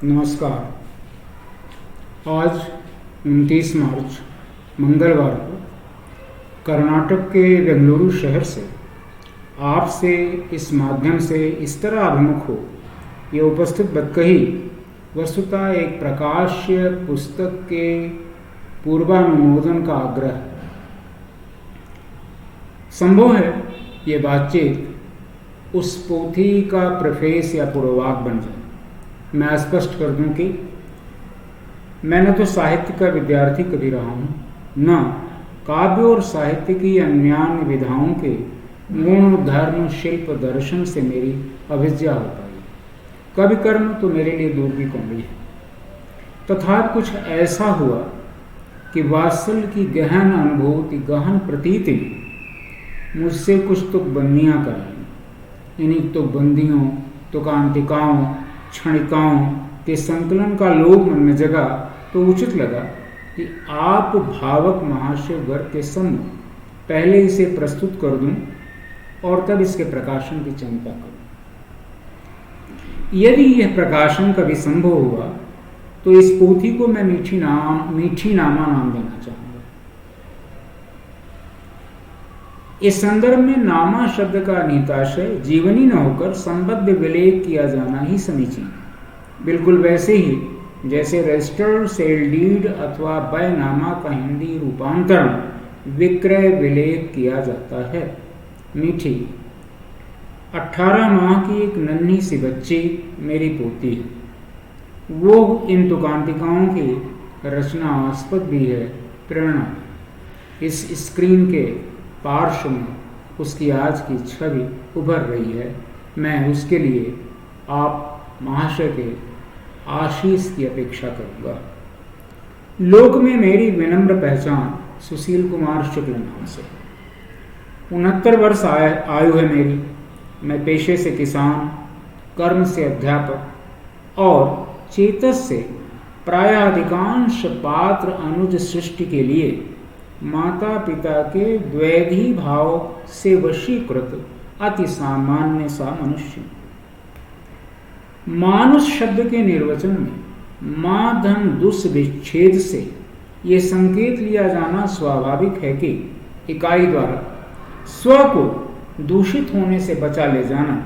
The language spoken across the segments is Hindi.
नमस्कार। आज 29 मार्च मंगलवार को कर्नाटक के बेंगलुरु शहर से आपसे इस माध्यम से इस तरह अभिमुख हो ये उपस्थित बदकही वस्तुतः एक प्रकाश्य पुस्तक के पूर्वानुमोदन का आग्रह। संभव है ये बातचीत उस पोथी का प्रेफेस या पूर्ववाक बन जाए। मैं स्पष्ट कर दूं कि मैं न तो साहित्य का विद्यार्थी कभी रहा हूं, न काव्य और साहित्य की अन्यान्य विधाओं के गुण धर्म शिल्प दर्शन से मेरी अभिज्ञा हो पाई। कवि कर्म तो मेरे लिए दूर की कौड़ी है। तथापि कुछ ऐसा हुआ कि वात्सल्य की गहन अनुभूति गहन प्रतीति मुझसे कुछ तुकबंदियां कराई। इन्हीं तुकबंदियों तुकांतिकाओं क्षणिकाओं के संकलन का लोभ मन में जगा तो उचित लगा कि आप भावक महाशय वर्ग के सम्मुख पहले इसे प्रस्तुत कर दूं और तब इसके प्रकाशन की चिंता करूं। यदि यह प्रकाशन कभी संभव हुआ तो इस पोथी को मैं मीठी नामा नाम देना चाहूंगा। इस संदर्भ में नामा शब्द का निहिताशय जीवनी न होकर संबद्ध विलेख किया जाना ही समीचीन। बिल्कुल वैसे ही जैसे रजिस्टर्ड सेल डीड अथवा बैनामा का हिंदी रूपांतरण विक्रय विलेख किया जाता है। मीठी 18 माह की एक नन्ही सी बच्ची मेरी पोती है। वो इन तुकांतिकाओं की रचनास्पद भी है, प्रेरणा। इस स्क्रीन के पार्श्व में उसकी आज की छवि उभर रही है। मैं उसके लिए आप महाशय के आशीष की अपेक्षा करूंगा। लोक में मेरी विनम्र पहचान सुशील कुमार शुक्ल नाम से। 69 वर्ष आयु है मेरी। मैं पेशे से किसान, कर्म से अध्यापक और चेतस से प्राय अधिकांश पात्र अनुज सृष्टि के लिए माता पिता के द्वैधी भाव से वशीकृत अति सामान्य सा मनुष्य। मानुष शब्द के निर्वचन में मां धन दुस विच्छेद से ये संकेत लिया जाना स्वाभाविक है कि इकाई द्वारा स्व को दूषित होने से बचा ले जाना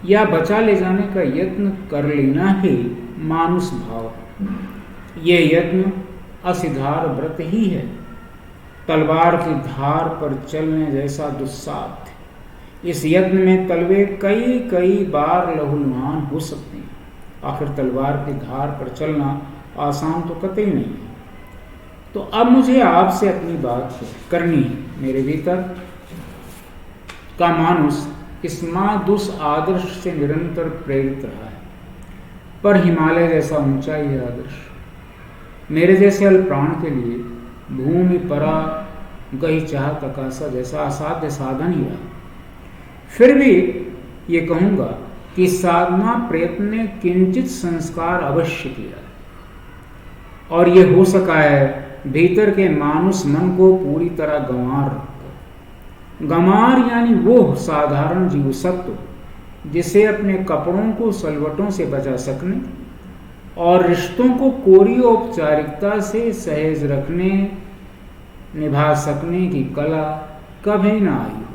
या बचा ले जाने का यत्न कर लेना ही मानुष भाव। ये यत्न असिधार व्रत ही है। तलवार की धार पर चलने जैसा दुस्साध्य। इस यत्न में तलवे कई कई बार लहूलुहान हो सकते हैं। आखिर तलवार की धार पर चलना आसान तो कतई नहीं है। तो अब मुझे आपसे अपनी बात करनी है। मेरे भीतर का मानुष इस मादुस आदर्श से निरंतर प्रेरित रहा है, पर हिमालय जैसा ऊंचा यह आदर्श मेरे जैसे अल्प प्राण के लिए भूमि परा गई चाहत आकाशा जैसा असाध्य साधन ही रहा। फिर भी ये कहूंगा कि साधना प्रयत्न ने किंचित संस्कार अवश्य किया और ये हो सका है भीतर के मानुष मन को पूरी तरह गंवार रखकर। गंवार यानी वो साधारण जीव सत्व जिसे अपने कपड़ों को सलवटों से बचा सकने और रिश्तों को कोरी औपचारिकता से सहज रखने निभा सकने की कला कभी ना आई हो।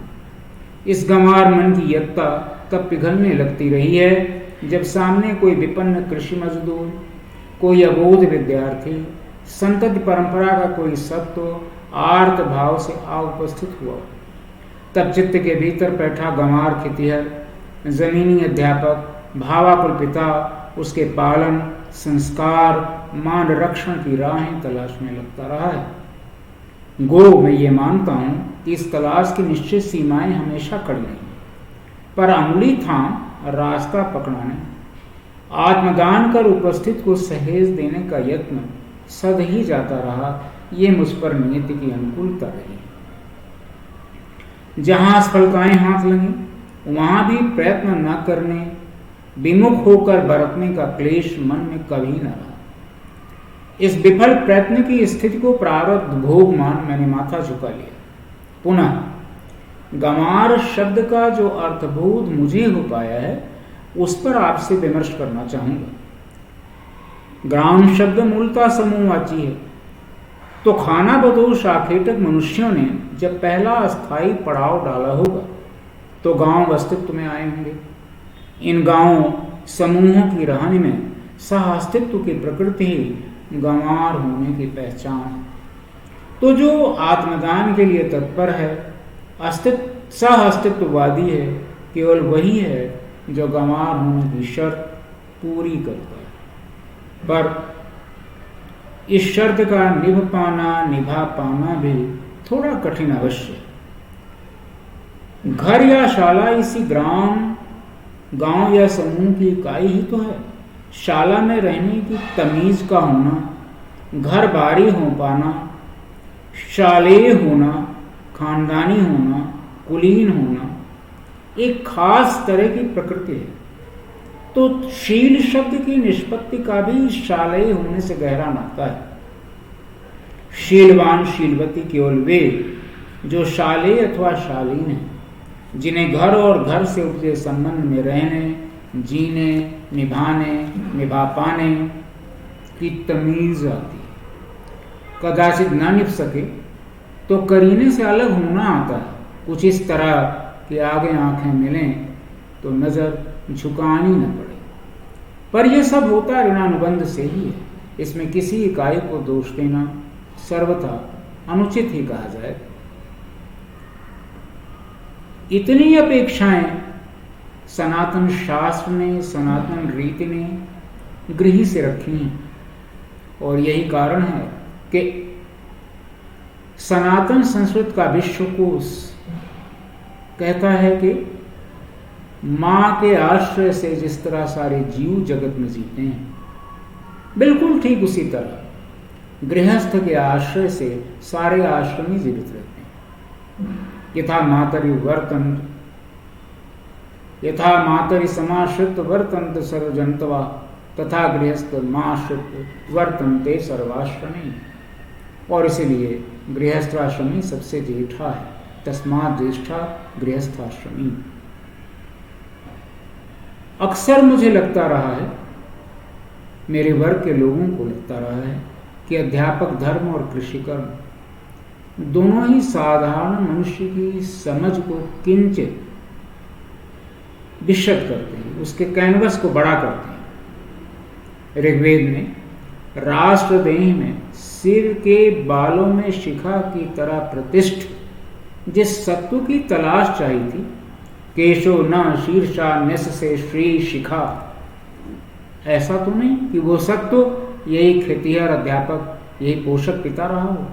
इस गंवार मन की यत्ता तब पिघलने लगती रही है जब सामने कोई विपन्न कृषि मजदूर, कोई अबोध विद्यार्थी, संतति परंपरा का कोई सत्व आर्त भाव से आ उपस्थित हुआ। तब चित्त के भीतर बैठा गंवार खितिहर, जमीनी अध्यापक, भावाकुल पिता उसके पालन संस्कार मान रक्षण की राहें तलाशने लगता रहा है। गो मैं ये मानता हूं कि इस तलाश की निश्चित सीमाएं हमेशा कड़ी नहीं, पर अंगुली थाम रास्ता पकड़ाने आत्मदान कर उपस्थित को सहेज देने का यत्न सद ही जाता रहा। ये मुझ पर नियति की अनुकूलता रही। जहां असफलताएं हाथ लगी वहां भी प्रयत्न न करने विमुख होकर बरतने का क्लेश मन में कभी न रहा। इस विफल प्रयत्न की स्थिति को प्रारब्ध भोग मान मैंने माथा झुका लिया। पुनः गंवार शब्द का जो अर्थबोध मुझे हो पाया है उस पर आपसे विमर्श करना चाहूंगा। ग्राम शब्द मूलतः समूहवाची है। तो खाना बदोश आखेटक मनुष्यों ने जब पहला अस्थायी पड़ाव डाला होगा तो गांव अस्तित्व में आए होंगे। इन गांवों समूहों की रहने में सह अस्तित्व की प्रकृति ही गंवार होने की पहचान है। तो जो आत्मदान के लिए तत्पर है, सह अस्तित्ववादी है, केवल वही है जो गंवार होने की शर्त पूरी करता है। पर इस शर्त का निभा पाना भी थोड़ा कठिन अवश्य है। घर या शाला इसी गांव या समूह की इकाई ही तो है। शाला में रहने की तमीज का होना, घर बारी हो पाना, शालेय होना, खानदानी होना, कुलीन होना एक खास तरह की प्रकृति है। तो शील शब्द की निष्पत्ति का भी शालेय होने से गहरा नाता है। शीलवान शीलवती केवल वे जो शालेय अथवा शालीन है, जिन्हें घर और घर से उपजे संबंध में रहने, जीने, निभाने, निभा पाने की तमीज आती है। कदाचित न निभ सके तो करीने से अलग होना आता है। कुछ इस तरह कि आगे आंखें मिलें तो नजर झुकानी न पड़े। पर यह सब होता ऋणानुबंध से ही है। इसमें किसी इकाई को दोष देना सर्वथा अनुचित ही कहा जाए। इतनी अपेक्षाएं सनातन शास्त्र ने, सनातन रीति ने गृही से रखी हैं। और यही कारण है कि सनातन संस्कृत का विश्वकोश कहता है कि मां के आश्रय से जिस तरह सारे जीव जगत में जीते हैं, बिल्कुल ठीक उसी तरह गृहस्थ के आश्रय से सारे आश्रमी जीवित रहते हैं। यथा मातरि समाश्रित वर्तन्त सर्वजंतवा तथा गृहस्थ माश्रित वर्तन्ते सर्वाश्रमी। और इसीलिए गृहस्थाश्रमी सबसे जेठा है। तस्मात् ज्येष्ठा गृहस्थाश्रमी। अक्सर मुझे लगता रहा है, मेरे वर्ग के लोगों को लगता रहा है कि अध्यापक धर्म और कृषिकर्म दोनों ही साधारण मनुष्य की समझ को किंचित विशद करते हैं, उसके कैनवस को बड़ा करते हैं। ऋग्वेद में राष्ट्रदेह में सिर के बालों में शिखा की तरह प्रतिष्ठ जिस सत्व की तलाश चाहिए थी, केशो न शीर्षा निस से श्री शिखा, ऐसा तो नहीं कि वो सत्व यही खेतिहर अध्यापक, यही पोषक पिता रहा हो।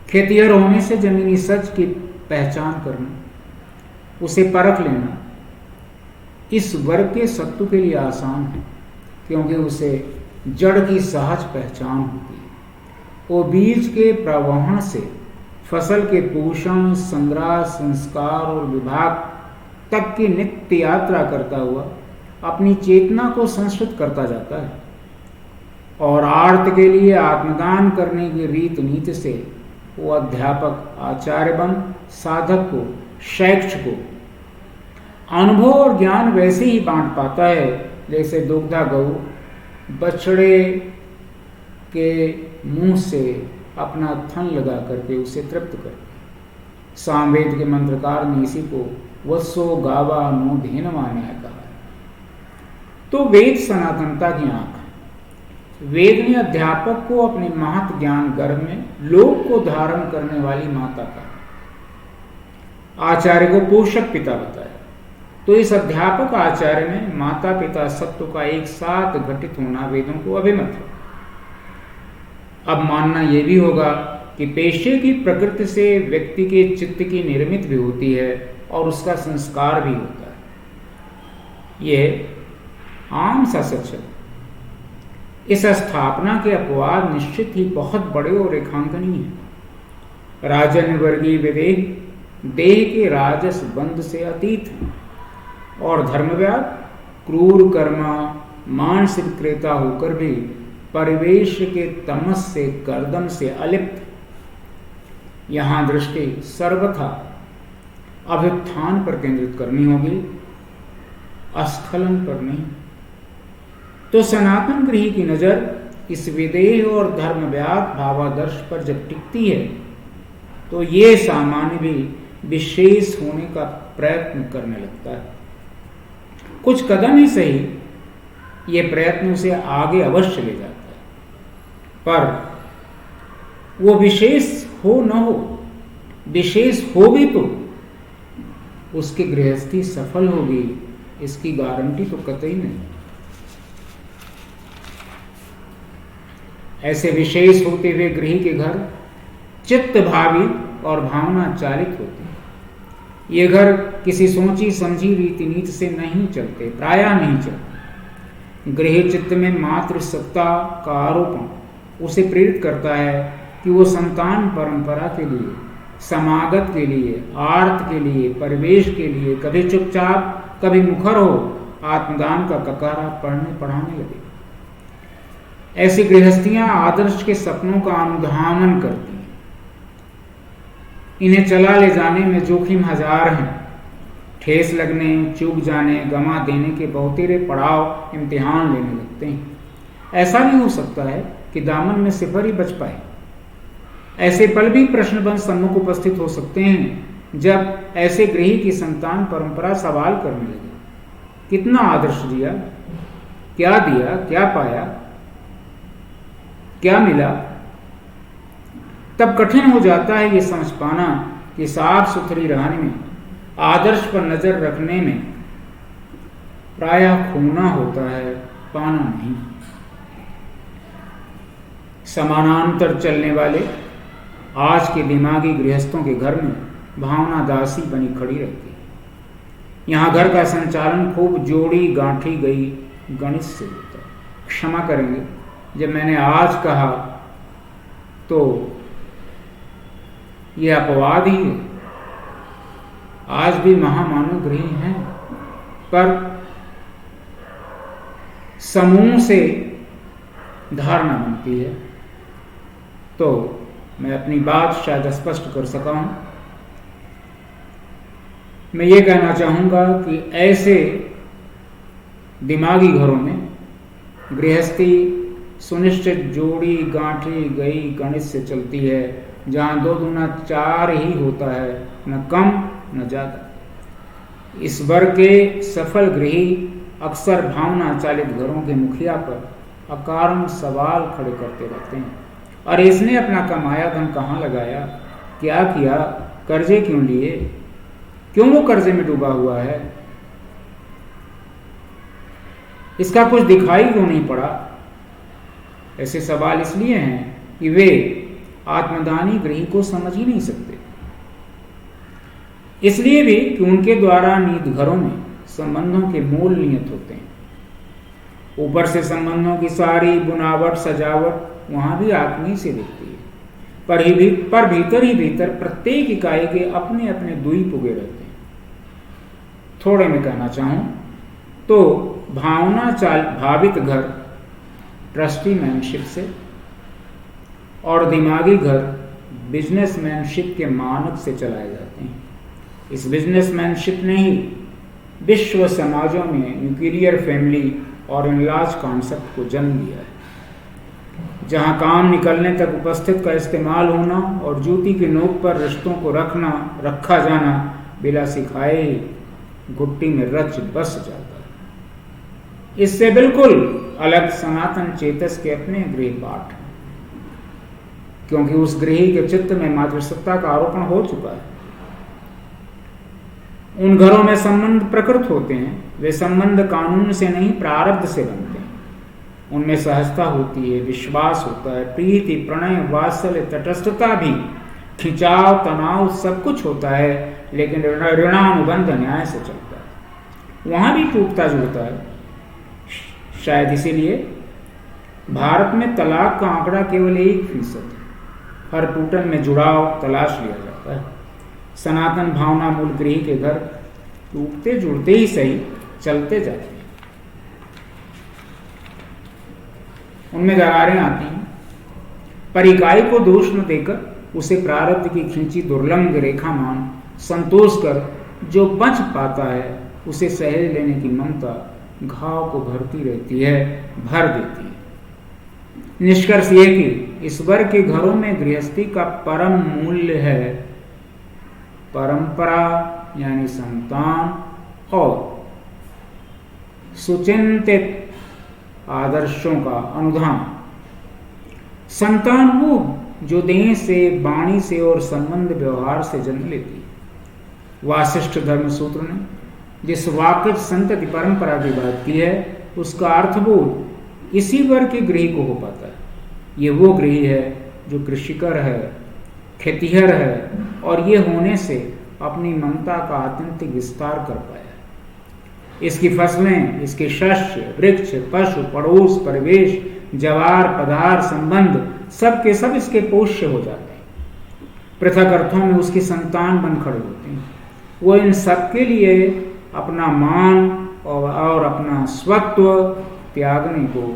खेतिहर होने से जमीनी सच की पहचान करना, उसे परख लेना इस वर्ग के सत्व के लिए आसान है, क्योंकि उसे जड़ की सहज पहचान होती है। वो बीज के प्रवहन से फसल के पोषण, संग्रह, संस्कार और विभाग तक की नित्य यात्रा करता हुआ अपनी चेतना को संस्कृत करता जाता है। और आर्त के लिए आत्मदान करने की रीत नीति से वो अध्यापक, आचार्यबन, साधक को, शैक्ष को अनुभव और ज्ञान वैसे ही बांट पाता है जैसे दुग्धा गऊ बछड़े के मुंह से अपना थन लगा करके उसे तृप्त करते। सामवेद के मंत्रकार ने इसी को वत्सो गावा नो धेनवा न्याय कहा। तो वेद सनातनता की आंख है। वेद ने अध्यापक को अपने महत ज्ञान गर्भ में लोक को धारण करने वाली माता का, आचार्य को पोषक पिता बताया। तो इस अध्यापक आचार्य में माता पिता सत्व का एक साथ घटित होना वेदों को अभिमत है। अब मानना यह भी होगा कि पेशे की प्रकृति से व्यक्ति के चित्त की निर्मित भी होती है और उसका संस्कार भी होता है। यह आम सा सच है। इस स्थापना के अपवाद निश्चित ही बहुत बड़े और रेखांकनीय हैं। राजन वर्गीय विदेह देह के राजस बंध से अतीत है और धर्मव्याग क्रूर कर्मा मानसिक क्रेता होकर भी परिवेश के तमस से कर्दम से अलिप्त। यहां दृष्टि सर्वथा अभ्युत्थान पर केंद्रित करनी होगी, अस्खलन पर नहीं। तो सनातन गृह की नजर इस विदेह और धर्मव्यात भावादर्श पर जब टिकती है तो ये सामान्य भी विशेष होने का प्रयत्न करने लगता है। कुछ कदम ही सही, ये प्रयत्न उसे आगे अवश्य ले जाता है, पर वो विशेष हो न हो, विशेष हो भी तो उसकी गृहस्थी सफल होगी इसकी गारंटी तो कतई नहीं। ऐसे विशेष होते हुए गृह के घर चित्त भावित और भावना चालित होते हैं। ये घर किसी सोची समझी रीति नीति से नहीं चलते, प्रायः नहीं चलते। गृह चित्त में मातृ सत्ता का आरोपण उसे प्रेरित करता है कि वो संतान परंपरा के लिए, समागत के लिए, आर्त के लिए, परिवेश के लिए कभी चुपचाप कभी मुखर हो आत्मदान का ककारा पढ़ने पढ़ाने लगे। ऐसी गृहस्थियां आदर्श के सपनों का अनुधावन करती हैं। इन्हें चला ले जाने में जोखिम हजार हैं। ठेस लगने, चूक जाने, गंवा देने के बहुतेरे पड़ाव इम्तिहान लेने लगते हैं। ऐसा भी हो सकता है कि दामन में सिफर ही बच पाए। ऐसे पल भी प्रश्नबंध सम्मुख उपस्थित हो सकते हैं जब ऐसे गृह की संतान परंपरा सवाल करने लगे, कितना आदर्श दिया, क्या दिया, क्या पाया, क्या मिला। तब कठिन हो जाता है ये समझ पाना कि साफ सुथरी रहने में, आदर्श पर नजर रखने में प्रायः खोना होता है, पाना नहीं। समानांतर चलने वाले आज के दिमागी गृहस्थों के घर में भावना दासी बनी खड़ी रहती है। यहाँ घर का संचालन खूब जोड़ी गांठी गई गणित से होता है। क्षमा करेंगे जब मैंने आज कहा तो ये अपवाद ही है। आज भी महामानव गृह हैं, पर समूह से धारणा बनती है। तो मैं अपनी बात शायद स्पष्ट कर सका हूं। मैं ये कहना चाहूंगा कि ऐसे दिमागी घरों में गृहस्थी सुनिश्चित जोड़ी गांठी गई गणित से चलती है, जहां 2 दूना 4 ही होता है, न कम न ज्यादा। इस वर्ग के सफल गृही अक्सर भावना चालित घरों के मुखिया पर अकारण सवाल खड़े करते रहते हैं। और इसने अपना कमाया धन कहाँ लगाया, क्या किया, कर्जे क्यों लिए, क्यों वो कर्जे में डूबा हुआ है, इसका कुछ दिखाई क्यों नहीं पड़ा। ऐसे सवाल इसलिए हैं कि वे आत्मदानी गृह को समझ ही नहीं सकते। इसलिए भी कि उनके द्वारा नीत घरों में संबंधों के मूल नियत होते हैं। ऊपर से संबंधों की सारी बुनावट सजावट वहां भी आत्मीय से दिखती है, पर भीतर ही भीतर प्रत्येक इकाई के अपने अपने दुई पुगे रहते हैं। थोड़े में कहना चाहूं तो भावित घर ट्रस्टीमैनशिप से और दिमागी घर बिजनेसमैनशिप के मानक से चलाए जाते हैं। इस बिजनेसमैनशिप ने ही विश्व समाजों में न्यूक्लियर फैमिली और इनलाज कॉन्सेप्ट को जन्म दिया है, जहां काम निकलने तक उपस्थित का इस्तेमाल होना और जूती की नोक पर रिश्तों को रखा जाना बिना सिखाए ही घुट्टी में रच बस जाता है। इससे बिल्कुल अलग सनातन चेतस के अपने गृह पाठ हैं, क्योंकि उस गृह के चित्त में मातृसत्ता का आरोपण हो चुका है। उन घरों में संबंध प्रकृत होते हैं, वे संबंध कानून से नहीं प्रारब्ध से बनते हैं। उनमें सहजता होती है, विश्वास होता है, प्रीति, प्रणय, वात्सल्य, तटस्थता भी, खिंचाव, तनाव सब कुछ होता है, लेकिन ऋणानुबंध न्याय से चलता है। वहां भी टूटता जुड़ता है। शायद इसीलिए भारत में तलाक का आंकड़ा केवल 1% है। हर टूटन में जुड़ाव तलाश लिया जाता है। सनातन भावना मूल गृह के घर टूटते जुड़ते ही सही चलते जाते हैं, उनमें दरारें आती हैं, पर इकाई को दोष न देकर उसे प्रारब्ध की खींची दुर्लंघ रेखा मान संतोष कर जो बच पाता है उसे सहेज लेने की ममता घाव को भरती रहती है, भर देती है। निष्कर्ष ये कि ईश्वर के घरों में गृहस्थी का परम मूल्य है परंपरा यानी संतान और सुचिंतित आदर्शों का अनुधान। संतान वो जो देह से, वाणी से और संबंध व्यवहार से जन्म लेती है। वासिष्ठ धर्म सूत्र ने जिस वाक्य संतति परंपरा की बात की है उसका अर्थबोध इसी वर्ग के गृही को हो पाता है। ये वो गृही है जो कृषिकर है, खेतिहर है और ये होने से अपनी ममता का आत्यंतिक विस्तार कर पाया। इसकी फसलें, इसके शस्य, वृक्ष, पशु, पड़ोस, परिवेश, जवार, पदार्थ, संबंध सब के सब इसके पोष्य हो जाते हैं। पृथक अर्थों में उसकी संतान बन खड़े होते हैं। वो इन सब के लिए अपना मान और अपना स्वत्व त्यागने को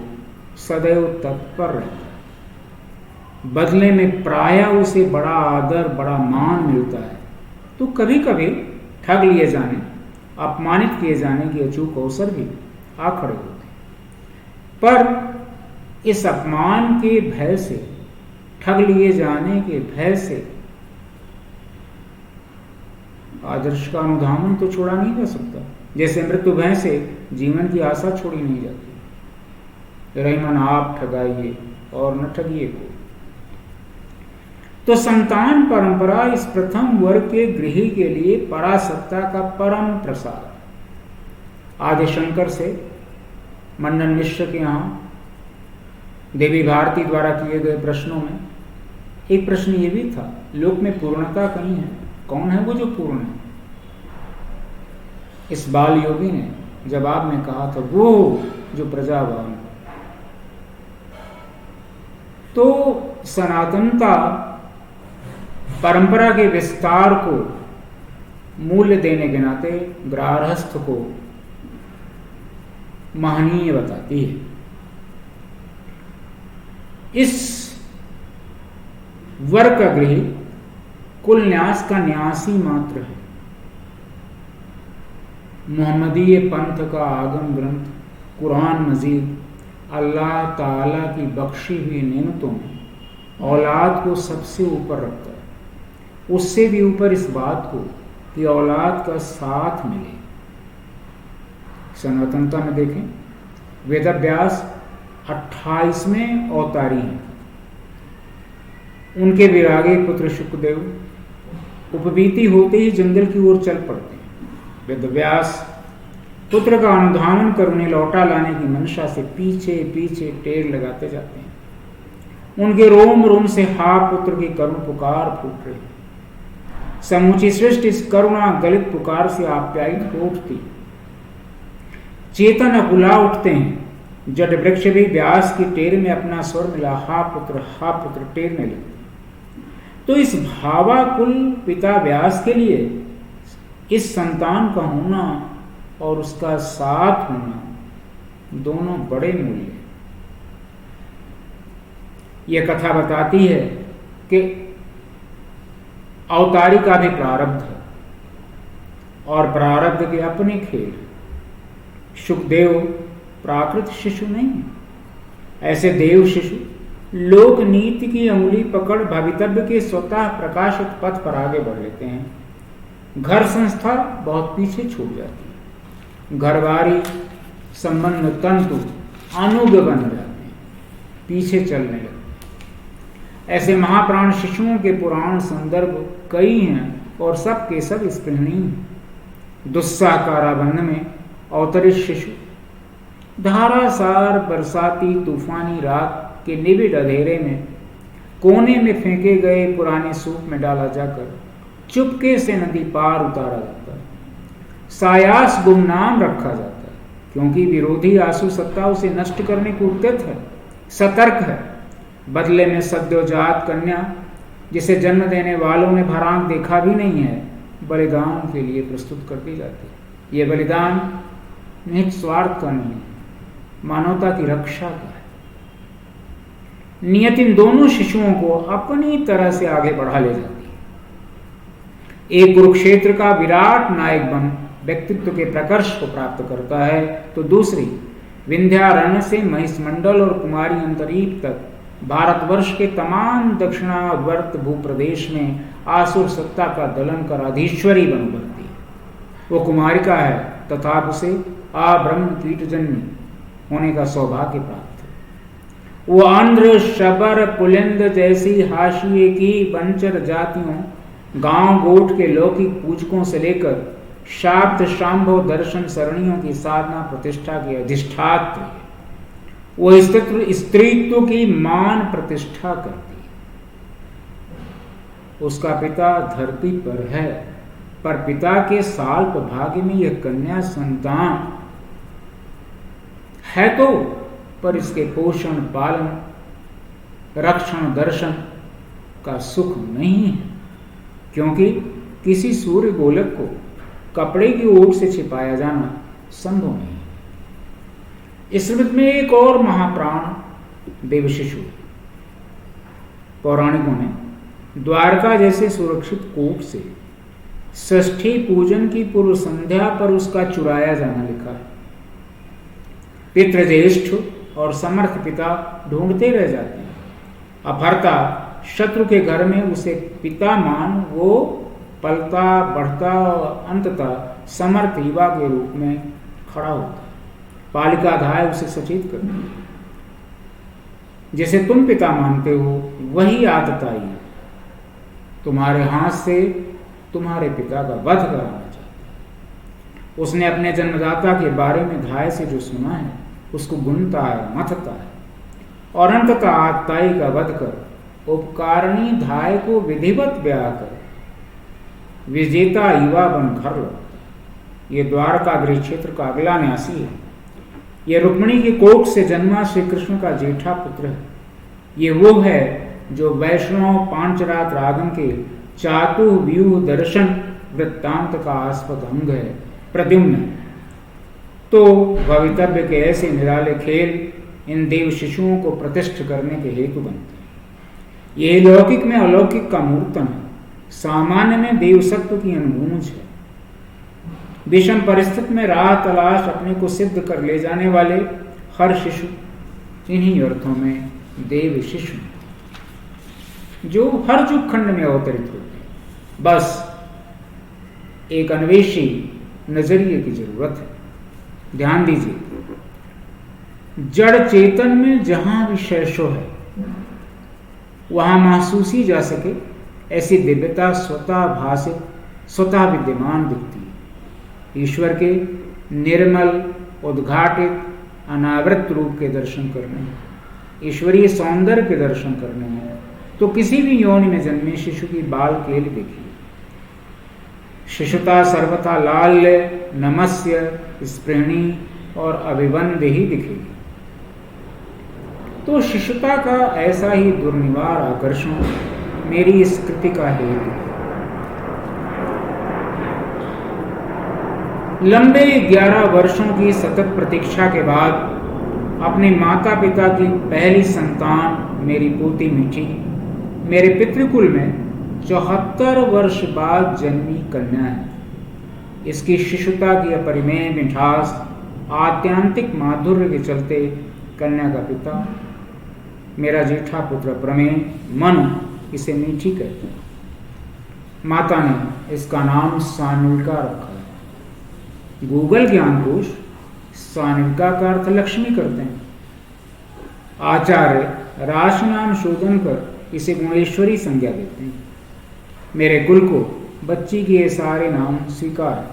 सदैव तत्पर रहता है। बदले में प्रायः उसे बड़ा आदर, बड़ा मान मिलता है तो कभी कभी ठग लिए जाने, अपमानित किए जाने की अचूक अवसर भी आ खड़े होते हैं। पर इस अपमान के भय से, ठग लिए जाने के भय से आदर्श का अनुधावन तो छोड़ा नहीं जा सकता। जैसे मृत्यु भय से जीवन की आशा छोड़ी नहीं जाती। रहीमन आप ठगाइए और न ठगिए को। तो संतान परंपरा इस प्रथम वर्ग के गृही के लिए परासत्ता का परम प्रसाद। आदि शंकर से मंडन मिश्र के यहाँ देवी भारती द्वारा किए गए प्रश्नों में एक प्रश्न ये भी था, लोक में पूर्णता कहीं है, कौन है वो जो पूर्ण है? इस बाल योगी ने जवाब में कहा था, वो जो प्रजावान। तो सनातनता परंपरा के विस्तार को मूल्य देने के नाते गृहस्थ को महनीय बताती है। इस वर्ग का गृह कुल न्यास का न्यासी मात्र है। मोहम्मदीय पंथ का आगम ग्रंथ कुरान मजीद अल्लाह ताला की बख्शी हुई नेमतों में औलाद को सबसे ऊपर रखता है। उससे भी ऊपर इस बात को कि औलाद का साथ मिले। सनातनता में देखें, वेदव्यास 28वें अवतारी हैं। उनके विरागे पुत्र शुकदेव उपबीती होते ही जंगल की ओर चल पड़ते हैं। वेदव्यास पुत्र का अनुधावन कर उन्हें लौटा लाने की मंशा से पीछे पीछे टेर लगाते जाते हैं। उनके रोम रोम से हा पुत्र की करुण पुकार फूट रही। समूची सृष्टि इस करुणा गलित पुकार से आप्यायित हो उठती। चेतन अकुला उठते हैं। जड वृक्ष भी व्यास की टेर में अपना स्वर मिला हा पुत्र टेरने लगते। तो इस भावाकुल पिता व्यास के लिए इस संतान का होना और उसका साथ होना दोनों बड़े मूल्य। यह कथा बताती है कि अवतारी का भी प्रारब्ध है और प्रारब्ध के अपने खेल। शुकदेव प्राकृत शिशु नहीं है। ऐसे देव शिशु लोक नीति की अंगुली पकड़ भवितव्य के स्वतः प्रकाशित पथ पर आगे बढ़ लेते हैं। घर संस्था बहुत पीछे छूट जाती है। घरवारी संबंध तंतु अनुग बन जाते हैं, पीछे चलने लगते हैं। ऐसे महाप्राण शिशुओं के पुराण संदर्भ कई हैं और सब के सब स्पृहणीय हैं। दुस्साह काराबंध में अवतरित शिशु धारासार बरसाती तूफानी रात के निबिड़ अंधेरे में कोने में फेंके गए पुराने सूप में डाला जाकर चुपके से नदी पार उतारा जाता है। सायास गुमनाम रखा जाता है क्योंकि विरोधी आंसू सत्ता उसे नष्ट करने को उद्यत है, सतर्क है। बदले में सद्योजात कन्या जिसे जन्म देने वालों ने भरांक देखा भी नहीं है, बलिदान के लिए प्रस्तुत कर दी जाती है। यह बलिदान निहित स्वार्थ का नहीं है, मानवता की रक्षा का है। नियत इन दोनों शिशुओं को अपनी तरह से आगे बढ़ा ले जाती है। एक कुरुक्षेत्र का विराट नायक बन व्यक्तित्व के प्रकर्ष को प्राप्त करता है, तो दूसरी विंध्यारण्य से महिषमंडल और कुमारी अंतरीप तक भारतवर्ष के तमाम दक्षिणावर्त भूप्रदेश में आसुर सत्ता का दलन कर अधीश्वरी बन उभरती है। वो कुमारिका है तथा उसे आब्रह्म कीटजन्य होने का सौभाग्य प्राप्त है। वो आंध्र शबर पुलिंद जैसी हाशिए की बंचर जातियों, गांव गोठ के लौकिक पूजकों से लेकर शाक्त शांभव दर्शन सरणियों की साधना प्रतिष्ठा के अधिष्ठात्र है। वो स्त्रीत्व की मान प्रतिष्ठा करती है। उसका पिता धरती पर है, पर पिता के साल्प भाग्य में यह कन्या संतान है तो, पर इसके पोषण पालन रक्षण दर्शन का सुख नहीं है, क्योंकि किसी सूर्य गोलक को कपड़े की ओट से छिपाया जाना संभव नहीं। इस स्मृति में एक और महाप्राण देवशिशु। पौराणिकों ने द्वारका जैसे सुरक्षित कोट से षष्ठी पूजन की पूर्व संध्या पर उसका चुराया जाना लिखा है। पितृज्येष्ठ और समर्थ पिता ढूंढते रह जाते हैं। अपहर्ता शत्रु के घर में उसे पिता मान वो पलता बढ़ता और अंततः समर्थ युवा के रूप में खड़ा होता है। पालिका धाय उसे सचेत करती है। जिसे तुम पिता मानते हो वही आतताई है, तुम्हारे हाथ से तुम्हारे पिता का वध कराना चाहता है। उसने अपने जन्मदाता के बारे में धाय से जो सुना है उसको गुनता है, मथता है और अंततः आतताई का वध कर उपकारणी धाय को विधिवत ब्याह कर विजेता युवा बन घर लौटता है। ये द्वारका गृह क्षेत्र का अगला न्यासी है। ये रुक्मिणी की कोख से जन्मा श्री कृष्ण का जेठा पुत्र है। ये वो है जो वैष्णव पांचरात रागम के चातुर्व्यूह दर्शन वृत्तांत का आस्पद अंग है, प्रद्युम्न। तो भवितव्य के ऐसे निराले खेल इन देव शिशुओं को प्रतिष्ठ करने के हेतु बनते हैं। ये लौकिक में अलौकिक का मूर्तन है, सामान्य में देवसत्व की अनगूंज है। विषम परिस्थिति में राह तलाश अपने को सिद्ध कर ले जाने वाले हर शिशु इन्हीं अर्थों में देव शिशु जो हर युग खंड में अवतरित होते हैं। बस एक अन्वेषी नजरिए की जरूरत है। ध्यान दीजिए, जड़ चेतन में जहां भी शैशो है वहां महसूसी जा सके ऐसी दिव्यता स्वतः भाषित, स्वतः विद्यमान दिखती है। ईश्वर के निर्मल उद्घाटित अनावृत रूप के दर्शन करने, ईश्वरीय सौंदर्य के दर्शन करने में तो किसी भी योनि में जन्मे शिशु की बाल केल देखिए। शिशुता सर्वथा लाल्य, नमस्य, स्पृहणी और अभिवंद ही दिखेगी। तो शिशुता का ऐसा ही दुर्निवार आकर्षण मेरी इस कृति का हेतु है। लंबे 11 वर्षों की सतत प्रतीक्षा के बाद अपने माता पिता की पहली संतान मेरी पोती मीठी मेरे पितृकुल में 74 वर्ष बाद जन्मी कन्या है। इसकी शिशुता की अपरिमेय मिठास, आत्यांतिक माधुर्य के चलते कन्या का पिता मेरा जेठा पुत्र प्रमेय मनु इसे मीठी कहते हैं। माता ने इसका नाम सानिका रखा है। गूगल ज्ञानकोश सानिका का अर्थ लक्ष्मी करते हैं। आचार्य राशि नाम शोधन कर इसे गुणेश्वरी संज्ञा देते हैं। मेरे कुल को बच्ची के ये सारे नाम स्वीकार है।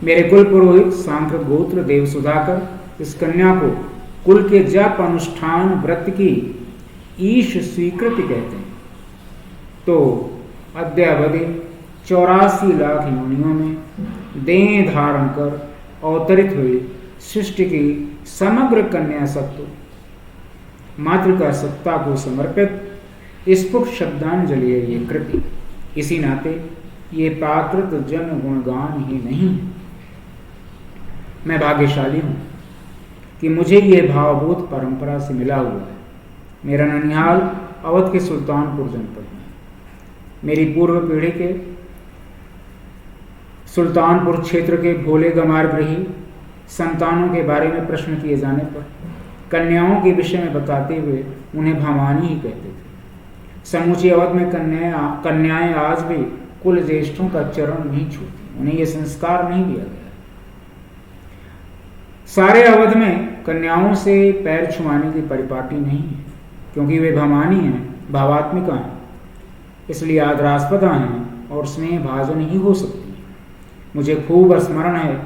मेरे कुल पुरोहित सांकृत गोत्र देव सुधाकर इस कन्या को कुल के जप अनुष्ठान व्रत की ईश स्वीकृति कहते हैं। तो अद्यावधि 84 लाख योनियों में देह धारण कर अवतरित हुई सृष्टि की समग्र कन्या सत्व मातृका सत्ता को समर्पित स्फुट शब्दांजलि है ये कृति। इसी नाते ये प्राकृत जन गुणगान ही नहीं है। मैं भाग्यशाली हूं कि मुझे ये भावबोध परंपरा से मिला हुआ है। मेरा ननिहाल अवध के सुल्तानपुर जनपद में। मेरी पूर्व पीढ़ी के सुल्तानपुर क्षेत्र के भोले गंवार गृही संतानों के बारे में प्रश्न किए जाने पर कन्याओं के विषय में बताते हुए उन्हें भवानी ही कहते थे। समूचे अवध में कन्याएं आज भी कुल ज्येष्ठों का चरण नहीं छूती, उन्हें यह संस्कार नहीं दिया गया। सारे अवध में कन्याओं से पैर छुआने की परिपाटी नहीं है, क्योंकि वे भवानी हैं, भावात्मिका हैं, इसलिए आदरास्पदा हैं और स्नेह भाजन ही हो सकती है। मुझे खूब स्मरण है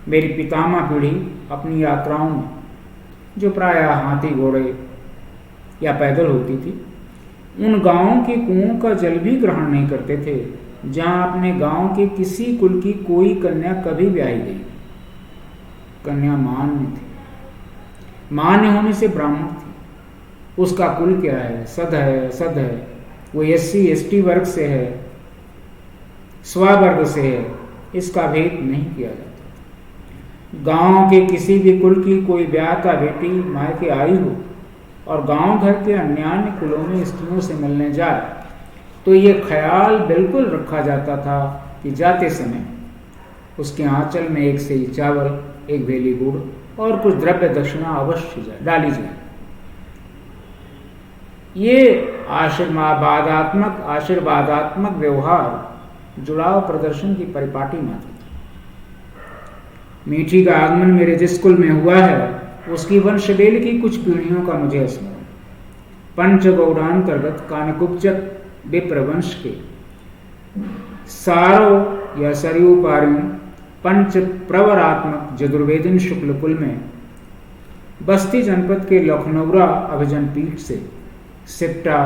मेरी पितामह पीढ़ी अपनी यात्राओं में, जो प्रायः हाथी घोड़े या पैदल होती थी, उन गांवों के कुओं का जल भी ग्रहण नहीं करते थे जहां अपने गांव के किसी कुल की कोई कन्या कभी ब्याही गई। कन्या मान्य थी, मान्य होने से ब्राह्मण थी। उसका कुल क्या है, सद है, वो SC ST वर्ग से है, स्ववर्ग से है, इसका भेद नहीं किया जाता। गांव के किसी भी कुल की कोई ब्याहता बेटी मायके आई हो और गांव घर के अन्य कुलों में स्त्रियों से मिलने जाए तो ये ख्याल बिल्कुल रखा जाता था कि जाते समय उसके आंचल में एक सेई चावल, एक भेली गुड़ और कुछ द्रव्य दक्षिणा अवश्य डाली जाए। ये आशीर्वादात्मक व्यवहार जुड़ाव प्रदर्शन की परिपाटी मात्र थी। मीठी का आगमन मेरे जिस कुल में हुआ है उसकी वंशवेल की कुछ पीढ़ियों का मुझे स्मरण। पंचगौड़ांतर्गत कानकुब्जक विप्रवंश के सारो या सरयू पारिण पंच प्रवरात्मक यजुर्वेदिन शुक्ल कुल में बस्ती जनपद के लखनौरा अभिजन पीठ से सिप्टा,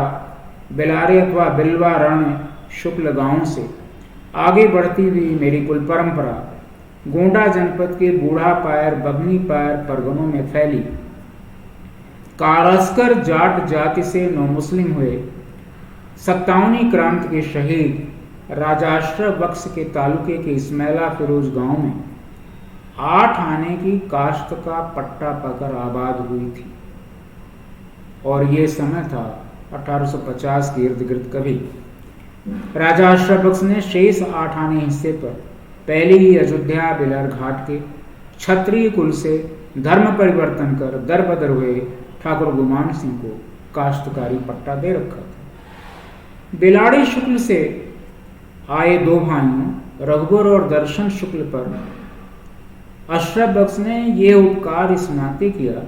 बेलारे अथवा बिल्वारण्य शुक्ल गांव से आगे बढ़ती हुई मेरी कुल परंपरा गोंडा जनपद के बूढ़ा पायर, बगनी पायर परगनों में फैली। कारस्कर जाट जाति से नौ मुस्लिम हुए 57वीं क्रांति के शहीद राजाश्र बख्श के तालुके के इस्मैला फिरोज गांव में 8 आने की काश्त का पट्टा पाकर आबाद हुई थी और ये समय था 1850 के इर्द गिर्द। कभी राजा अशरफ बख्श ने शेष 8 आने हिस्से पर पहले ही अयोध्या बेलर घाट के क्षत्रिय कुल से धर्म परिवर्तन कर दरबदर हुए ठाकुर गुमान सिंह को काश्तकारी पट्टा दे रखा था। बेलाड़ी शुक्ल से आए 2 भाइयों रघुबर और दर्शन शुक्ल पर अशरफ बख्श ने यह उपकार इस नाते किया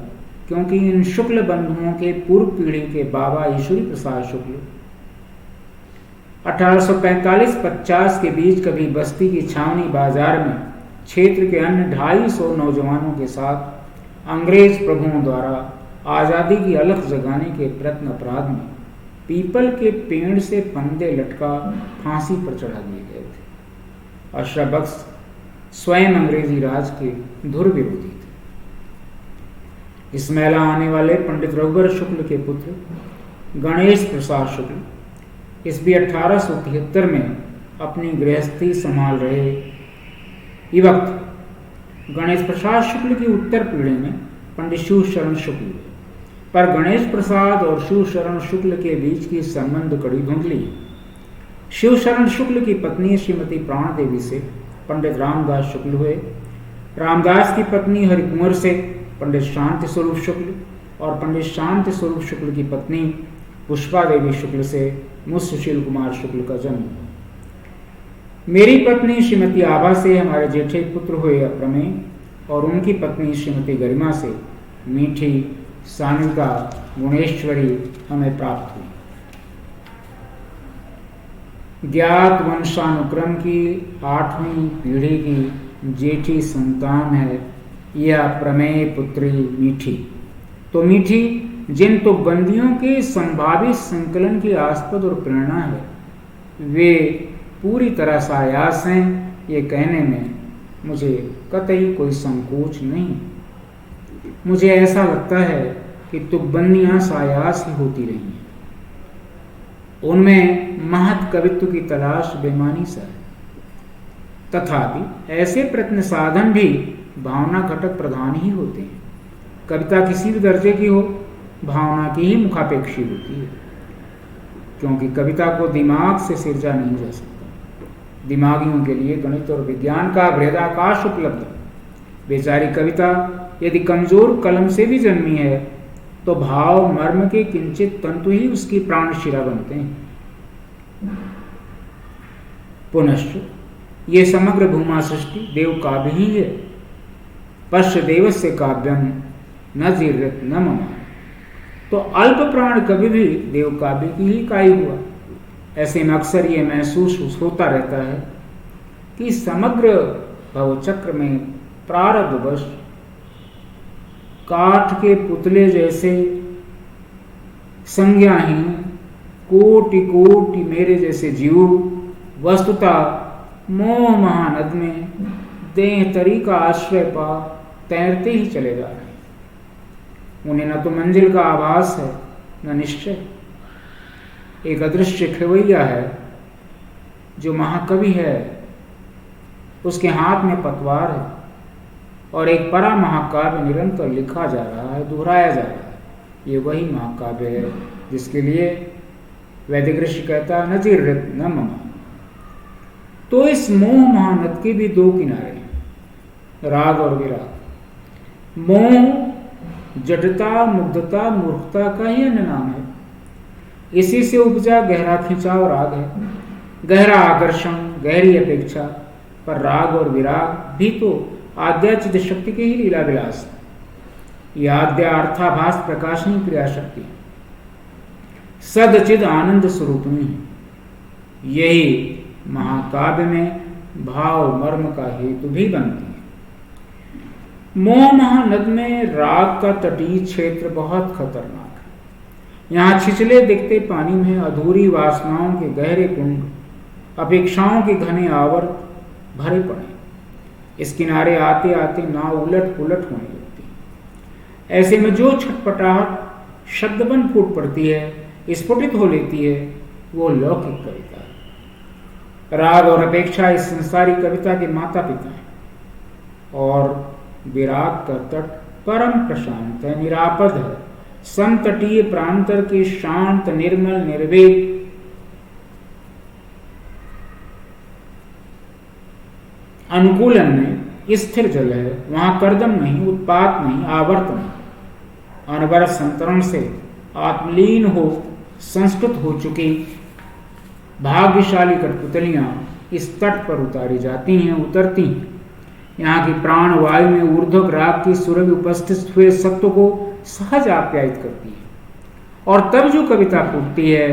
क्योंकि इन शुक्ल बंधुओं के पूर्व पीढ़ी के बाबा ईश्वरी प्रसाद शुक्ल 1845-50 के बीच कभी बस्ती की छावनी बाजार में क्षेत्र के अन्य 250 नौजवानों के साथ अंग्रेज प्रभुओं द्वारा आज़ादी की अलख जगाने के प्रयत्न अपराध में पीपल के पेड़ से फंदे लटका फांसी पर चढ़ा दिए गए थे। अशरफ बख्श स्वयं अंग्रेजी राज के धुर विरोधी थे। इस मेला आने वाले पंडित रघुबर शुक्ल के पुत्र गणेश प्रसाद शुक्ल ईस्वी 1873 में अपनी गृहस्थी संभाल रहे। इस वक्त गणेश प्रसाद शुक्ल की उत्तर पीढ़ी में पंडित शिव शरण शुक्ल हुए, पर गणेश प्रसाद और शिव शरण शुक्ल के बीच की संबंध कड़ी धुंधली है। शिव शरण शुक्ल की पत्नी श्रीमती प्राण देवी से पंडित रामदास शुक्ल हुए। रामदास की पत्नी हरिकुंवर से पंडित शांति स्वरूप शुक्ल और पंडित शांति स्वरूप शुक्ल की पत्नी पुष्पा देवी शुक्ल से मुझ सुशील कुमार शुक्ल का जन्म। मेरी पत्नी श्रीमती आभा से हमारे जेठे पुत्र हुए अप्रमेय और उनकी पत्नी श्रीमती गरिमा से मीठी, सानिका, गुणेश्वरी हमें प्राप्त हुई। ज्ञात वंशानुक्रम की 8वीं पीढ़ी की जेठी संतान है यह प्रमेय पुत्री मीठी। तो मीठी जिन तो बंदियों के संभावित संकलन की आस्पद और प्रेरणा है वे पूरी तरह सायास हैं, ये कहने में मुझे कतई कोई संकोच नहीं। मुझे ऐसा लगता है कि तुकबंदियां सायास ही होती रही हैं, उनमें महत् कवित्व की तलाश बेमानी सा है। तथापि ऐसे प्रयत्न साधन भी भावना घटक प्रधान ही होते हैं। कविता किसी भी दर्जे की हो भावना की ही मुखापेक्षी होती है, क्योंकि कविता को दिमाग से सिरजा नहीं जा सकता। दिमागियों के लिए गणित और विज्ञान का बृहदाकाश उपलब्ध है। बेचारी कविता यदि कमजोर कलम से भी जन्मी है तो भाव मर्म के किंचित तंतु ही उसकी प्राणशिरा बनते हैं। पुनश्च ये समग्र भूमा सृष्टि देव काव्य ही है। पश्य देवस्य काव्यम न जीर्यत न मम। तो अल्प प्राण कभी भी देव काव्य की ही इकाई हुआ। ऐसे में अक्सर ये महसूस होता रहता है कि समग्र भवचक्र में प्रारब्धवश काठ के पुतले जैसे संज्ञाहीन कोटि कोटि मेरे जैसे जीव वस्तुतः मोह महानद में देह तरी का आश्रय पा तैरते ही चले जा रहे हैं। उन्हें न तो मंजिल का आभास है न निश्चय। एक अदृश्य खेवैया है जो महाकवि है, उसके हाथ में पतवार है और एक परा महाकाव्य निरंतर लिखा जा रहा है, दोहराया जा रहा है। ये वही महाकाव्य है जिसके लिए वैदिक ऋषि कहता न जीर्यत न मम। तो इस मोह महानद के भी दो किनारे हैं, राग और विराग। मोह जडता मुग्धता मूर्खता का ही अन्य नाम है। इसी से उपजा गहरा खिंचाव राग है, गहरा आकर्षण, गहरी अपेक्षा। पर राग और विराग भी तो आद्याचित शक्ति के ही लीला विलास है। यह आद्या अर्थाभास प्रकाशनी क्रिया शक्ति सदचिद आनंद स्वरूपनी है। यही महाकाव्य में भाव मर्म का हेतु भी बनती है। मोह महानद में राग का तटीय क्षेत्र बहुत खतरनाक है। यहाँ छिछले दिखते पानी में अधूरी वासनाओं के गहरे कुंड, अपेक्षाओं के घने आवर्त भरे पड़े। इस किनारे आते आते नाव उलट पुलट होने लगती है। ऐसे में जो छटपटाहट शब्दबन फूट पड़ती है, स्फुटित हो लेती है, वो लौकिक कविता है। राग और अपेक्षा इस संसारी कविता के माता पिता हैं और विराग का तट परम प्रशांत है, निरापद है। समतटीय प्रांतर के शांत निर्मल निर्वेद अनुकूलन में स्थिर जल है। वहां कर्दम नहीं, उत्पात नहीं, आवर्त नहीं। अनवरत संतरण से आत्मलीन हो संस्कृत हो चुकी भाग्यशाली कठपुतलियां इस तट पर उतारी जाती हैं, उतरती हैं। यहाँ की प्राण वायु में ऊर्ध्वक राग की सुरभि उपस्थित हुए सत्व को सहज आप्यायित करती है। और तब जो कविता फूटती है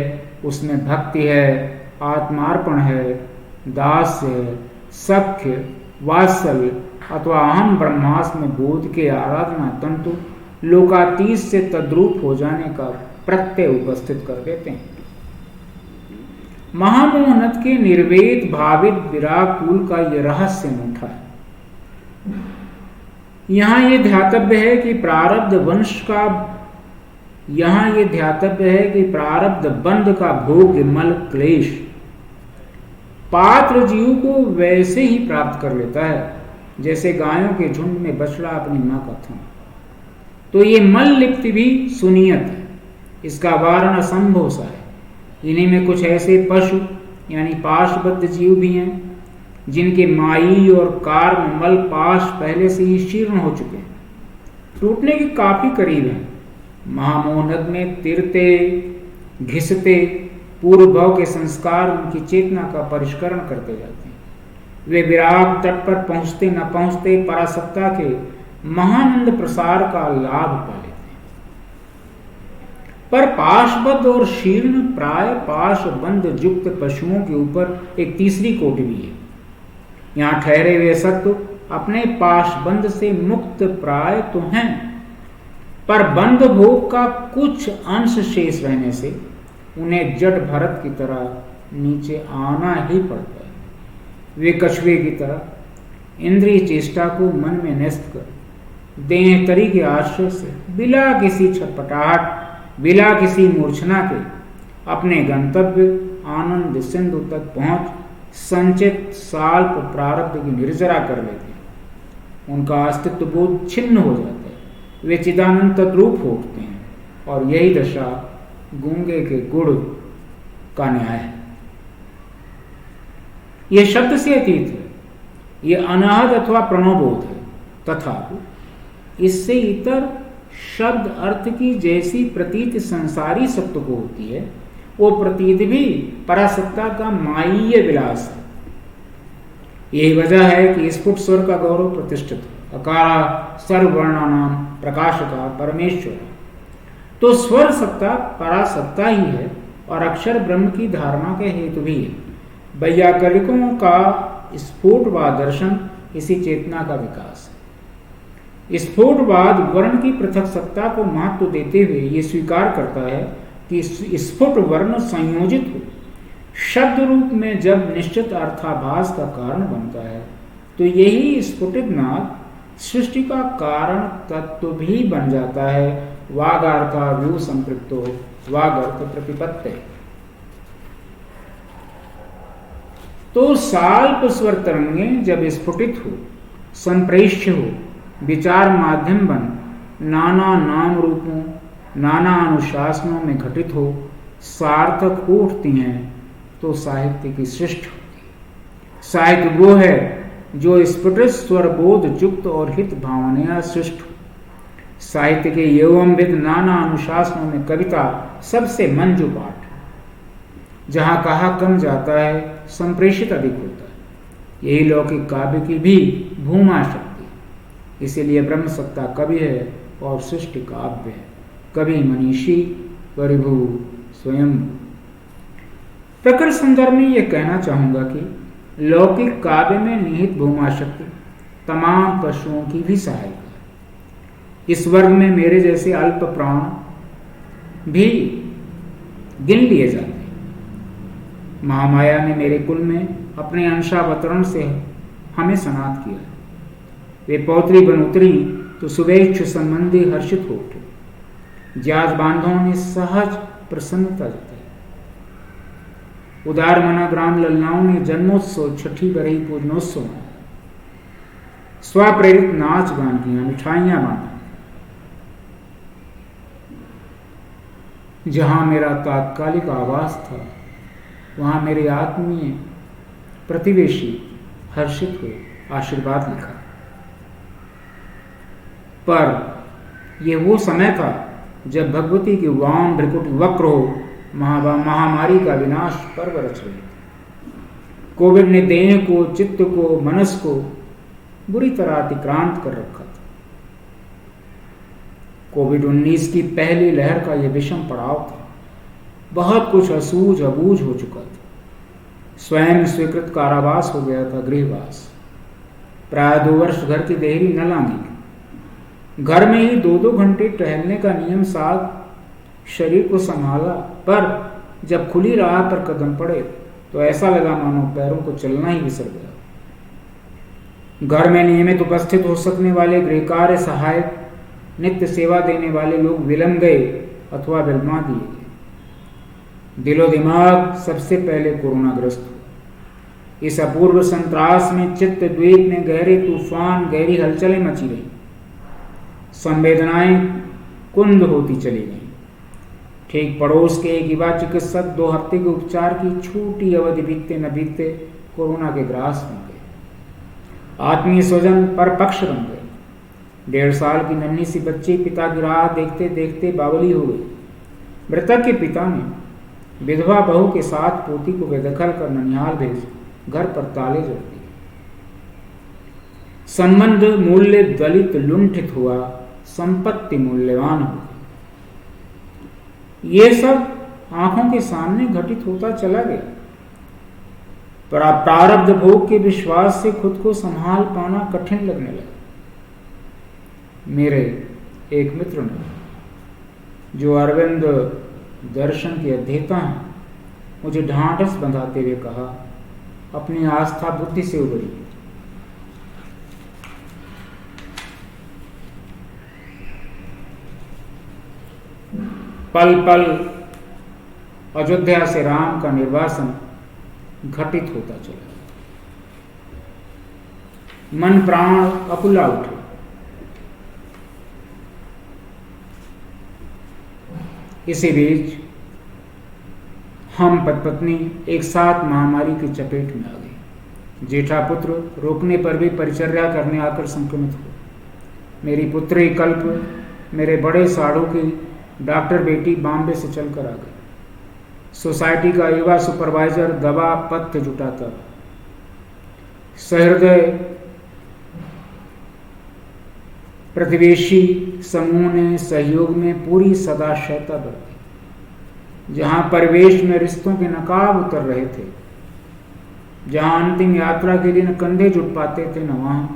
उसमें भक्ति है, आत्मार्पण है, दास्य है, सख्य, वात्सल्य अथवा अहम ब्रह्मास्म बोध के आराधना तंतु लोकातीत से तद्रूप हो जाने का प्रत्यय उपस्थित कर देते हैं। महामोहनद के निर्वेद भावित विराग कुल का यह रहस्य अनूठा है। यहाँ ये ध्यातव्य है कि प्रारब्ध बंध का भोग्य मल क्लेश पात्र जीव को वैसे ही प्राप्त कर लेता है जैसे गायों के झुंड में बछड़ा अपनी मां का थन। तो ये मल लिप्ति भी सुनियत है, इसका वारण असंभव सा है। इन्हीं में कुछ ऐसे पशु यानी पाशबद्ध जीव भी हैं जिनके माई और कार्म मल पाश पहले से ही शीर्ण हो चुके हैं, टूटने के काफी करीब हैं। महामोहनद में तिरते घिसते पूर्व भाव के संस्कार उनकी चेतना का परिष्करण करते जाते हैं। वे विराग तट पर पहुंचते न पहुंचते परासत्ता के महानंद प्रसार का लाभ पा लेते हैं। पर पाशबद्ध और शीर्ण प्राय पाशबंध युक्त पशुओं के ऊपर एक तीसरी कोटि भी है। यहाँ ठहरे हुए सत्व अपने पाशबंध से मुक्त प्राय तो हैं, पर बंध भोग का कुछ अंश शेष रहने से उन्हें जड़ भरत की तरह नीचे आना ही पड़ता है। वे कछुए की तरह इंद्रिय चेष्टा को मन में न्यस्त कर देह तरी के आश्रय से बिला किसी छटपटाहट, बिला किसी मूर्छना के अपने गंतव्य आनंद सिंधु तक पहुंच संचित साल्प प्रारब्ध की निर्जरा कर लेते हैं। उनका अस्तित्व बोध छिन्न हो जाता है, वे चिदानंद तद्रूप हो उठते हैं। और यही दशा गूंगे के गुड़ का न्याय है। यह शब्द से अतीत है, यह अनाहत अथवा प्रणवबोध है, तथा इससे इतर शब्द अर्थ की जैसी प्रतीत संसारी सत्य को होती है, वो प्रतीत भी परासत्ता का माय्य विलास है। यही वजह है कि स्फुट स्वर का गौरव प्रतिष्ठित है। अकारा सर्ववर्णानाम प्रकाशका परमेश्वर, तो स्वर सत्ता परासत्ता ही है और अक्षर ब्रह्म की धारणा के हेतु भी है। वैयाकरणिकों का स्फोटवाद दर्शन इसी चेतना का विकास है। स्फोटवाद वर्ण की पृथक सत्ता को महत्व देते हुए ये स्वीकार करता है कि स्फुट वर्ण संयोजित हो शब्द रूप में जब निश्चित अर्थाभास का कारण बनता है, तो यही स्फुटित नाद सृष्टि का कारण तत्व भी बन जाता है। वागार्था व्यू संपृक्तो वागर्थ प्रतिपत्ति। तो साल्प स्वर तरंगे जब स्फुटित हो, संप्रेष्य हो, विचार माध्यम बन नाना नाम रूपों नाना अनुशासनों में घटित हो, सार्थक हो उठती हैं, तो साहित्य की सृष्टि होती है। साहित्य वो है जो स्फुटित स्वरबोध युक्त और हित भावनाएं सृष्ट हो। साहित्य के एवंविध नाना अनुशासनों में कविता सबसे मंजू पाठ है। जहां कहा कम जाता है, संप्रेषित अधिक होता है। यही लौकिक काव्य की भी भूमा शक्ति है। इसीलिए ब्रह्म सत्ता कवि है और सृष्टि काव्य है। कवि मनीषी परिभू स्वयं। प्रकर संदर्भ में यह कहना चाहूंगा कि लौकिक काव्य में निहित भूमा शक्ति तमाम पशुओं की भी सहायक है। इस वर्ग में मेरे जैसे अल्प प्राण भी गिन लिए जाते हैं। महामाया ने मेरे कुल में अपने अंशावतरण से हमें सनात किया। वे पौत्री बन उतरी तो शुभेच्छु संबंधी हर्षित हो उठे। ज्याज बांधवों ने सहज प्रसन्नता जताई। उदार मना ग्राम ललनाओं ने जन्मोत्सव छठी बरही पूजनोत्सव में स्वप्रेरित नाच गान किया, मिठाइयां बांटी। जहां मेरा तात्कालिक आवास था, वहां मेरे आत्मीय प्रतिवेशी हर्षित हुए, आशीर्वाद लिखा। पर यह वो समय था जब भगवती की वाम भ्रिकुटी वक्र हो महामारी का विनाश पर्व रच रही थी। कोविड ने देह को, चित्त को, मनस को बुरी तरह अतिक्रांत कर रखा था। कोविड-19 की पहली लहर का यह विषम पड़ाव था। बहुत कुछ असूझ अबूझ हो चुका था। स्वयं स्वीकृत कारावास हो गया था, गृहवास। प्राय 2 वर्ष घर की देहरी न लांगी। घर में ही 2-2 घंटे टहलने का नियम साथ शरीर को संभाला, पर जब खुली राह पर कदम पड़े तो ऐसा लगा मानो पैरों को चलना ही बिसर गया। घर में नियमित उपस्थित हो सकने वाले गृहकार्य सहायक, नित्य सेवा देने वाले लोग विलंब गए अथवा विलमा दिए गए। दिलो दिमाग सबसे पहले कोरोनाग्रस्त हुआ। इस अपूर्व संत्रास में चित्त द्वीप में गहरे तूफान, गहरी हलचलें मची रही। संवेदनाएं कुंद होती चली गई। ठीक पड़ोस के एक युवा चिकित्सक 2 हफ्ते के उपचार की छोटी अवधि बीतते न बीतते कोरोना के ग्रास बन गए। आत्मीय स्वजन पर पक्ष बन गए। 1.5 साल की नन्ही सी बच्ची पिता की राह देखते देखते बावली हो गई। मृतक के पिता ने विधवा बहू के साथ पोती को बेदखल कर ननिहाल भेज घर पर ताले जड़ दिए। संबंध मूल्य दलित लुंठित हुआ, संपत्ति मूल्यवान हो गई। ये सब आंखों के सामने घटित होता चला गया। प्रारब्ध भोग के विश्वास से खुद को संभाल पाना कठिन लगने लगा। मेरे एक मित्र ने, जो अरविंद दर्शन के अध्येता हैं, मुझे ढांढस बंधाते हुए कहा, अपनी आस्था बुद्धि से उभरिए। पल पल अयोध्या से राम का निर्वासन घटित होता चला। मन प्राण अकुला उठे। इसी बीच हम पति पत्नी एक साथ महामारी की चपेट में आ गए। जेठा पुत्र रोकने पर भी परिचर्या करने आकर संक्रमित हुआ। मेरी पुत्री कल्प मेरे बड़े साड़ू की डॉक्टर बेटी बॉम्बे से चलकर आ गई। सोसाइटी का युवा सुपरवाइजर दवा पथ्य जुटाता। सहृदय प्रतिवेशी समूह ने सहयोग में पूरी सदाशयता बरती। जहां परिवेश में रिश्तों के नकाब उतर रहे थे, जहां अंतिम यात्रा के लिए न कंधे जुट पाते थे न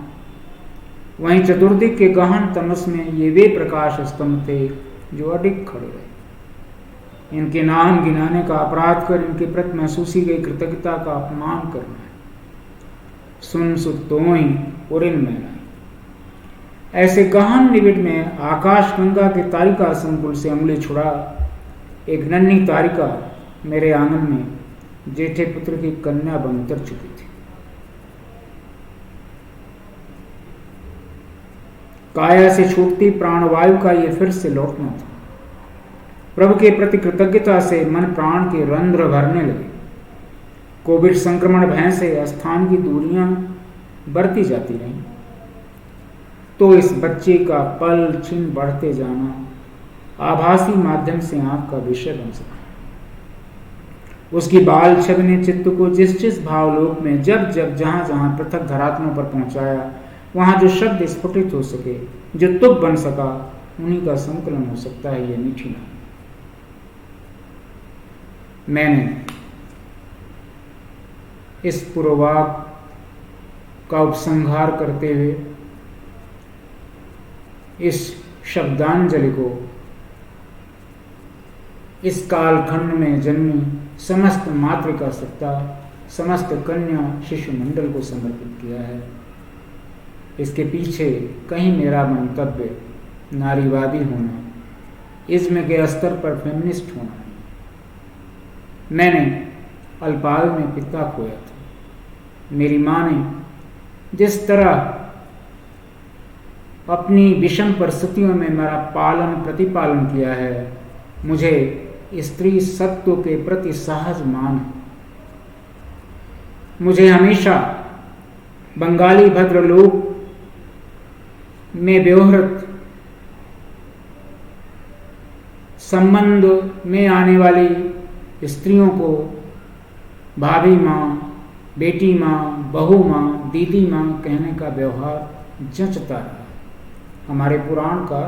वहीं चतुर्दिक के गहन तमस में ये वे प्रकाश स्तंभ थे जो अडिग खड़े रहे। इनके नाम गिनाने का अपराध कर इनके प्रति महसूसी गई कृतज्ञता का अपमान करना है। सुन सुतोई उरिन मैना। ऐसे गहन निबिड़ में आकाश गंगा के तारिका संकुल से उंगली छुड़ा एक नन्ही तारिका मेरे आंगन में जेठे पुत्र की कन्या बन उतर चुकी थी। काया से छूटती प्राणवायु का ये फिर से लौटना था। प्रभु के प्रति कृतज्ञता से मन प्राण के रंध्र भरने लगे। कोविड संक्रमण भय से स्थान की दूरियां बढ़ती जाती रहीं, तो इस बच्चे का पल छिन बढ़ते जाना आभासी माध्यम से आंख का विषय बन सका। उसकी बाल छवि ने चित्त को जिस जिस भावलोक में जब जब जहां जहां पृथक धरात्मों पर पहुंचाया, वहां जो शब्द स्फुटित हो सके, जो तुक बन सका, उन्हीं का संकलन हो सकता है ये मीठी नाम। मैंने इस पूर्ववाक का उपसंहार करते हुए इस शब्दांजलि को इस कालखंड में जन्मी समस्त मातृका सत्ता, समस्त कन्या शिशु मंडल को समर्पित किया है। इसके पीछे कहीं मेरा मंतव्य नारीवादी होना, इज्म के स्तर पर फेमिनिस्ट होना नहीं। मैंने अल्पायु में पिता खोया था। मेरी माँ ने जिस तरह अपनी विषम परिस्थितियों में मेरा पालन प्रतिपालन किया है, मुझे स्त्री सत्व के प्रति सहज मान है। मुझे हमेशा बंगाली भद्रलोक में व्यवहारिक संबंध में आने वाली स्त्रियों को भाभी माँ, बेटी माँ, बहू माँ, दीदी माँ कहने का व्यवहार जचता है। हमारे पुराण का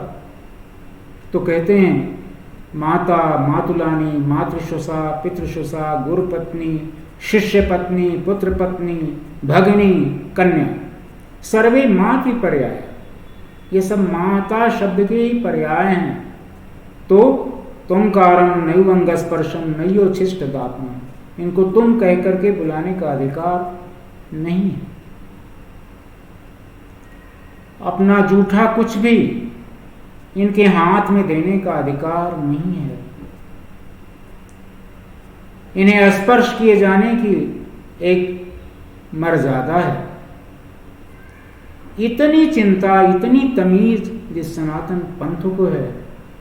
तो कहते हैं माता, मातुलानी, मातृशुषा, पितृशुषा, गुरुपत्नी, शिष्य पत्नी, पुत्र पत्नी, भगिनी, कन्या, सर्वे मातृ पर्याय। ये सब माता शब्द के ही पर्याय हैं। तो तुमकारम नैवंग स्पर्शम नैयोच्छिष्ट दात्मा, इनको तुम कह करके बुलाने का अधिकार नहीं है। अपना जूठा कुछ भी इनके हाथ में देने का अधिकार नहीं है। इन्हें स्पर्श किए जाने की एक मर्यादा है। इतनी चिंता, इतनी तमीज जिस सनातन पंथ को है,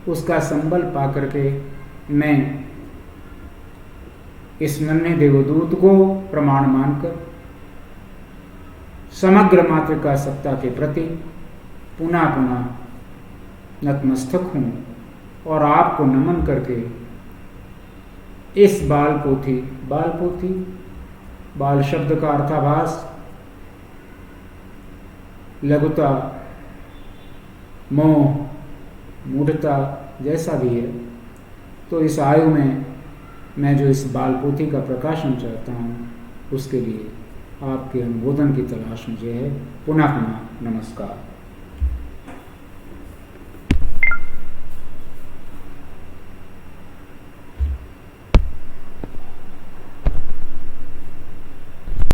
उसका संबल पाकर के मैं इस नन्हे देवदूत को प्रमाण मानकर समग्र मातृका सत्ता के प्रति पुनः पुनः नतमस्तक हूं और आपको नमन करके इस बाल पोथी बाल शब्द का अर्थाभास लघुता, मोह, मूढ़ता जैसा भी है, तो इस आयु में मैं जो इस बाल पोथी का प्रकाशन चाहता हूँ, उसके लिए आपके अनुमोदन की तलाश मुझे है। पुनः पुनः नमस्कार।